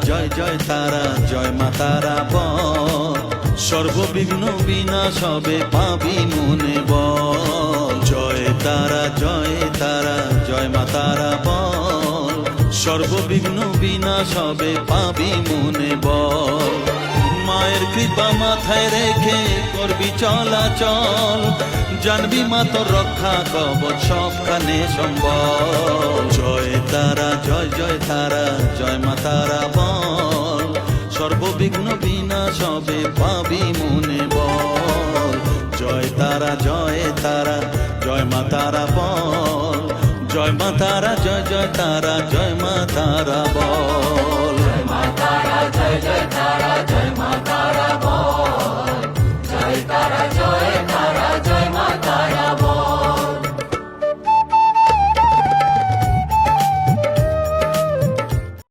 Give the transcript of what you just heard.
জয় জয় তারা জয় মা তারা বল, সর্ববিঘ্ন বিনাশ হবে পাবি মনে বল। জয় তারা জয় মা তারা বল, সর্ববিঘ্ন বিনাশ হবে পাবি মনে বল। মায়ের কৃপা মাথায় রেখে করবি চলাচল, জানবি মা তোর রক্ষা কবচ সবখানে সম্বল। জয় তারা জয় মা তারা বল, সর্ববিঘ্ন বিনাশ হবে পাবি মনে বল। জয় তারা জয় মা তারা বল, জয় মা তারা জয় মা তারা বল।